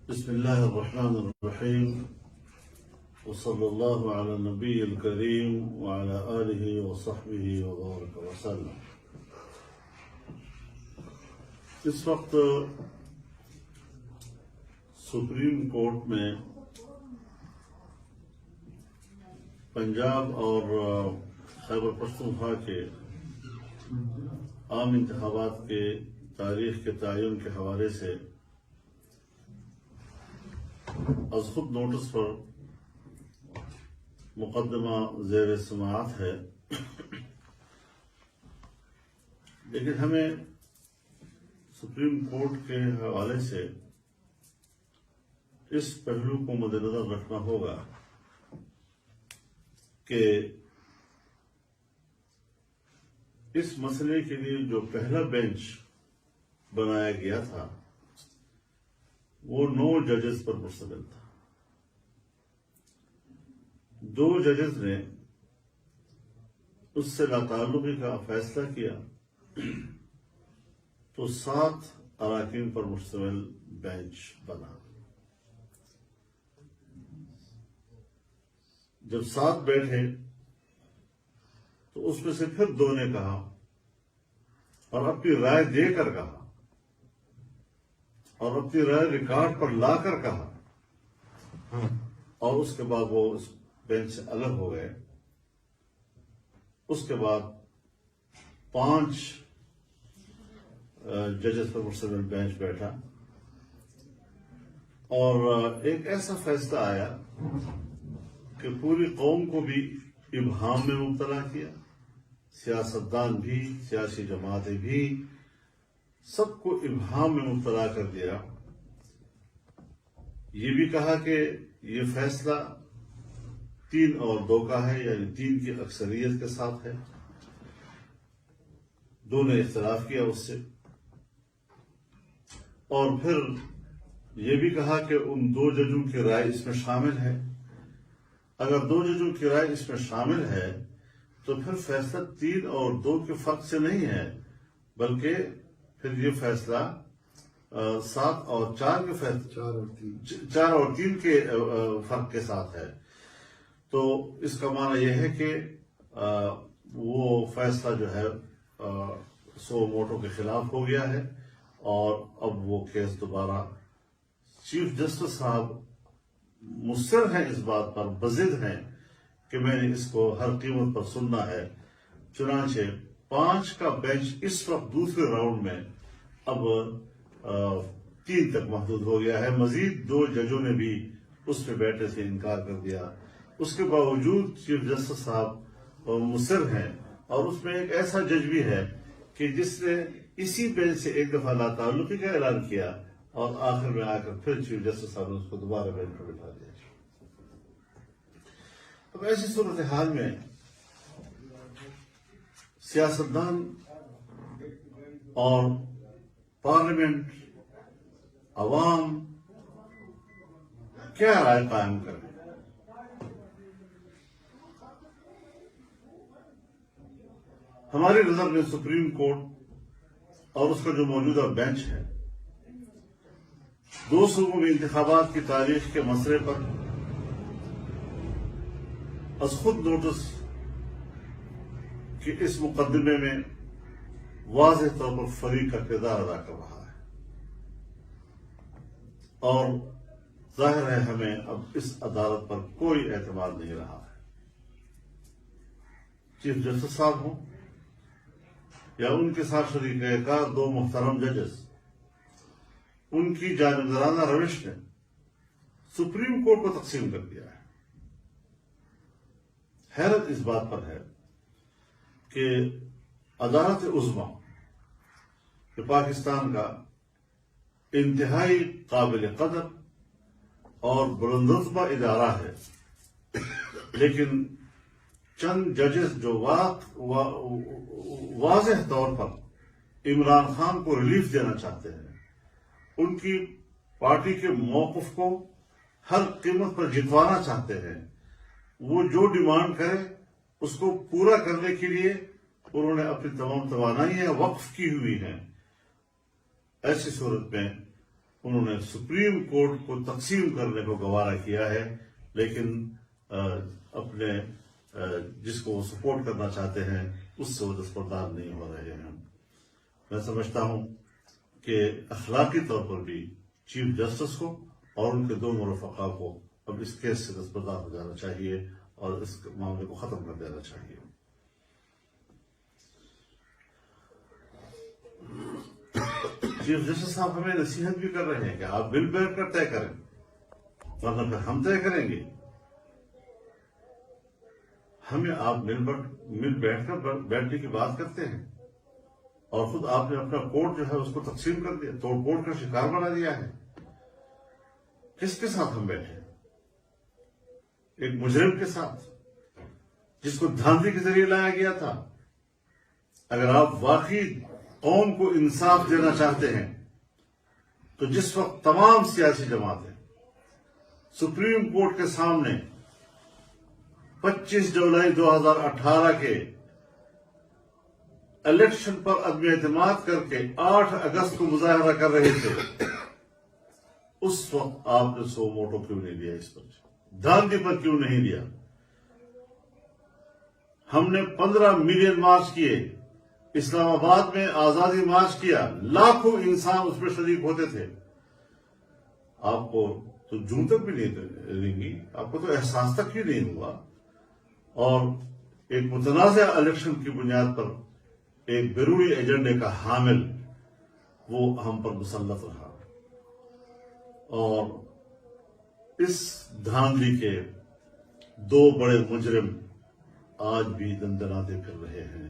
بسم الله الرحمن الرحيم وصلى الله على النبي الكريم وعلى آله وصحبه وبارك وسلم. اس وقت سپریم کورٹ میں پنجاب اور خیبر پختونخوا کے عام انتخابات کے تاریخ کے تعین کے حوالے سے از خود نوٹس پر مقدمہ زیر سماعت ہے، لیکن ہمیں سپریم کورٹ کے حوالے سے اس پہلو کو مد نظر رکھنا ہوگا کہ اس مسئلے کے لیے جو پہلا بینچ بنایا گیا تھا وہ 9 ججز پر مشتمل تھا. 2 ججز نے اس سے لاتعلقی کا فیصلہ کیا تو 7 اراکین پر مشتمل بینچ بنا. جب 7 بیٹھے تو اس میں سے پھر 2 نے کہا اور اپنی رائے دے کر کہا اور اپنی رائے ریکارڈ پر لا کر کہا اور اس کے بعد وہ اس بینچ سے الگ ہو گئے. اس کے بعد 5 ججز پر مشتمل بینچ بیٹھا اور ایک ایسا فیصلہ آیا کہ پوری قوم کو بھی ابہام میں مبتلا کیا، سیاستدان بھی، سیاسی جماعتیں بھی، سب کو ابہام میں مبتلا کر دیا. یہ بھی کہا کہ یہ فیصلہ 3 اور 2 کا ہے، یعنی 3 کی اکثریت کے ساتھ ہے. 2 نے اختلاف کیا اس سے، اور پھر یہ بھی کہا کہ ان 2 ججوں کی رائے اس میں شامل ہے. اگر 2 ججوں کی رائے اس میں شامل ہے تو پھر فیصلہ 3 اور 2 کے فرق سے نہیں ہے، بلکہ پھر یہ فیصلہ 7 اور 4 کے فیصلہ 4 اور 3 کے فرق کے ساتھ ہے. تو اس کا معنی یہ ہے کہ وہ فیصلہ جو ہے 100 ووٹوں کے خلاف ہو گیا ہے اور اب وہ کیس دوبارہ چیف جسٹس صاحب مصر ہیں، اس بات پر بضد ہیں کہ میں نے اس کو ہر قیمت پر سننا ہے. چنانچہ 5 کا بینچ اس وقت دوسرے راؤنڈ میں اب 3 تک محدود ہو گیا ہے. مزید 2 ججوں نے بھی اس میں بیٹھنے سے انکار کر دیا. اس کے باوجود چیف جسٹس صاحب مصر ہیں، اور اس میں ایک ایسا جج بھی ہے کہ جس نے اسی بینچ سے ایک دفعہ لاتعلقی کا اعلان کیا اور آخر میں آ کر پھر چیف جسٹس صاحب نے اس کو دوبارہ بینچ پر بٹھا دیا. اب ایسی صورتحال میں سیاستدان اور پارلیمنٹ، عوام کیا رائے قائم کریں؟ ہماری نظر میں سپریم کورٹ اور اس کا جو موجودہ بینچ ہے 2 صوبوں میں انتخابات کی تاریخ کے مسئلے پر از خود نوٹس کہ اس مقدمے میں واضح طور پر فریق کا کردار ادا کر رہا ہے، اور ظاہر ہے ہمیں اب اس عدالت پر کوئی اعتماد نہیں رہا ہے. چیف جسٹس صاحب ہوں یا ان کے ساتھ شریک کار 2 محترم ججز، ان کی جانبدارانہ روش نے سپریم کورٹ کو تقسیم کر دیا ہے. حیرت اس بات پر ہے کہ عدالت عظمیٰ جو پاکستان کا انتہائی قابل قدر اور بلند رتبہ ادارہ ہے، لیکن چند ججز جو واضح طور پر عمران خان کو ریلیف دینا چاہتے ہیں، ان کی پارٹی کے موقف کو ہر قیمت پر جتوانا چاہتے ہیں، وہ جو ڈیمانڈ کرے اس کو پورا کرنے کے لیے انہوں نے اپنی تمام توانائیاں وقف کی ہوئی ہیں. ایسی صورت میں انہوں نے سپریم کورٹ کو تقسیم کرنے کو گوارا کیا ہے، لیکن اپنے جس کو وہ سپورٹ کرنا چاہتے ہیں اس سے وہ دستبردار نہیں ہو رہے ہیں۔ میں سمجھتا ہوں کہ اخلاقی طور پر بھی چیف جسٹس کو اور ان کے دو مرافقہ کو اب اس کیس سے دستبردار ہو جانا چاہیے اور اس معاملے کو ختم کر دینا چاہیے۔ چیف جسٹس صاحب ہمیں نصیحت بھی کر رہے ہیں کہ آپ بل بیٹھ کر طے کریں، ورنہ پھر ہم طے کریں گے۔ ہمیں آپ مل بیٹھ کر بیٹھنے کی بات کرتے ہیں اور خود آپ نے اپنا کوٹ جو ہے اس کو تقسیم کر دیا، توڑ پھوڑ کا شکار بنا دیا ہے۔ کس کے ساتھ ہم بیٹھے؟ ایک مجرم کے ساتھ جس کو دھاندلی کے ذریعے لایا گیا تھا۔ اگر آپ واقعی قوم کو انصاف دینا چاہتے ہیں تو جس وقت تمام سیاسی جماعتیں سپریم کورٹ کے سامنے 25 جولائی 2018 کے الیکشن پر عدم اعتماد کر کے 8 اگست کو مظاہرہ کر رہے تھے، اس وقت آپ نے سو موٹو کیوں نہیں دیا؟ اس پر دھاندلی پر کیوں نہیں دیا؟ ہم نے 15 ملین مارچ کیے، اسلام آباد میں آزادی مارچ کیا، لاکھوں انسان اس میں شریک ہوتے تھے۔ آپ کو تو جوں تک بھی نہیں لیں گی، آپ کو تو احساس تک ہی نہیں ہوا، اور ایک متنازع الیکشن کی بنیاد پر ایک بیرونی ایجنڈے کا حامل وہ ہم پر مسلط رہا، اور اس دھاندلی کے دو بڑے مجرم آج بھی دندناتے پھر رہے ہیں۔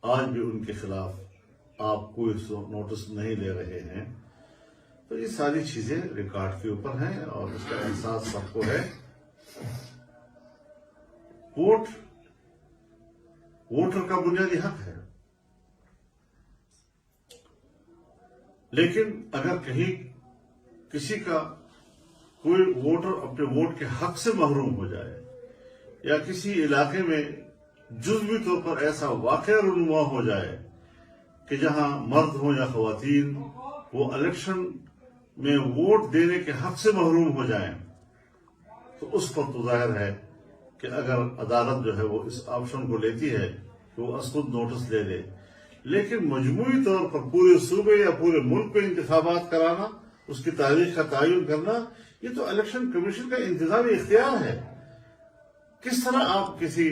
آج بھی ان کے خلاف آپ کوئی نوٹس نہیں لے رہے ہیں۔ تو یہ ساری چیزیں ریکارڈ کے اوپر ہیں اور اس کا احساس سب کو ہے۔ ووٹر کا بنیادی حق ہے، لیکن اگر کہیں کسی کا کوئی ووٹر اپنے ووٹ کے حق سے محروم ہو جائے یا کسی علاقے میں جزوی طور پر ایسا واقعہ رونما ہو جائے کہ جہاں مرد ہوں یا خواتین وہ الیکشن میں ووٹ دینے کے حق سے محروم ہو جائیں، تو اس پر تو ظاہر ہے کہ اگر عدالت جو ہے وہ اس آپشن کو لیتی ہے تو وہ خود نوٹس لے لے، لیکن مجموعی طور پر پورے صوبے یا پورے ملک میں انتخابات کرانا، اس کی تاریخ کا تعین کرنا، یہ تو الیکشن کمیشن کا انتظامی اختیار ہے۔ کس طرح آپ کسی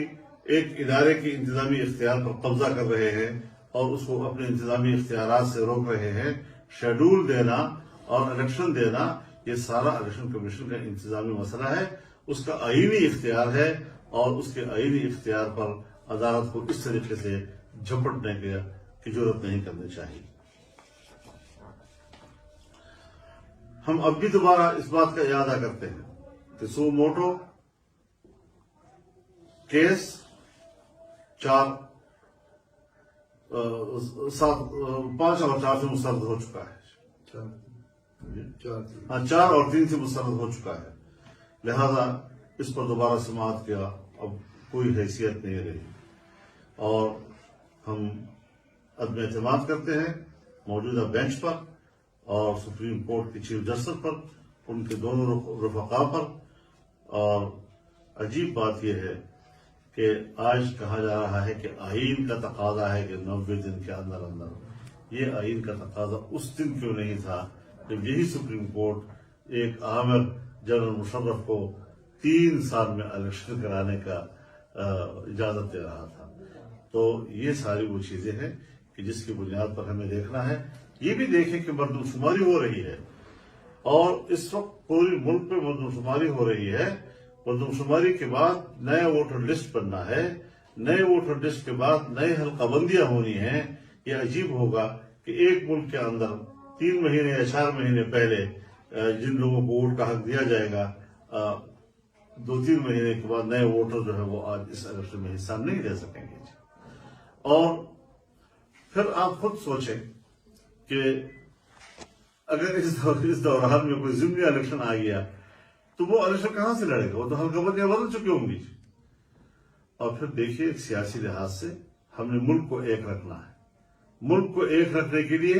ایک ادارے کی انتظامی اختیار پر قبضہ کر رہے ہیں اور اس کو اپنے انتظامی اختیارات سے روک رہے ہیں؟ شیڈول دینا اور الیکشن دینا یہ سارا الیکشن کمیشن کا انتظامی مسئلہ ہے، اس کا آئینی اختیار ہے، اور اس کے آئینی اختیار پر عدالت کو اس طریقے سے جھپٹنے کی ضرورت نہیں کرنی چاہیے۔ ہم اب بھی دوبارہ اس بات کا اعادہ کرتے ہیں کہ سو موٹو کیس 5 اور 4 سے مسترد ہو چکا ہے، 4 اور 3 سے مسترد ہو چکا ہے، لہذا اس پر دوبارہ سماعت کیا اب کوئی حیثیت نہیں رہی، اور ہم عدم اعتماد کرتے ہیں موجودہ بینچ پر اور سپریم کورٹ کی چیف جسٹس پر، ان کے دونوں رفقا پر۔ اور عجیب بات یہ ہے کہ آج کہا جا رہا ہے کہ آئین کا تقاضا ہے کہ 90 دن کے اندر اندر، یہ آئین کا تقاضا اس دن کیوں نہیں تھا جب یہی سپریم کورٹ ایک عامر جنرل مشرف کو 3 سال میں الیکشن کرانے کا اجازت دے رہا تھا؟ تو یہ ساری وہ چیزیں ہیں کہ جس کی بنیاد پر ہمیں دیکھنا ہے۔ یہ بھی دیکھیں کہ مردم شماری ہو رہی ہے، اور اس وقت پورے ملک میں مردم شماری ہو رہی ہے۔ مردم شماری کے بعد نیا ووٹر لسٹ بننا ہے، نئے ووٹر لسٹ کے بعد نئے حلقہ بندیاں ہونی ہیں۔ یہ عجیب ہوگا کہ ایک ملک کے اندر 3 مہینے یا 4 مہینے پہلے جن لوگوں کو ووٹ کا حق دیا جائے گا، 2-3 مہینے کے بعد نئے ووٹر جو ہے وہ آج اس الیکشن میں حصہ نہیں لے سکیں گے۔ اور پھر آپ خود سوچیں کہ اگر اس دوران میں کوئی ضمنی الیکشن آ گیا تو وہ الیکشن کہاں سے لڑے گا؟ وہ تو حلقہ بندیاں بدل چکی ہوں گی۔ اور پھر دیکھیے سیاسی لحاظ سے ہم نے ملک کو ایک رکھنا ہے، ملک کو ایک رکھنے کے لیے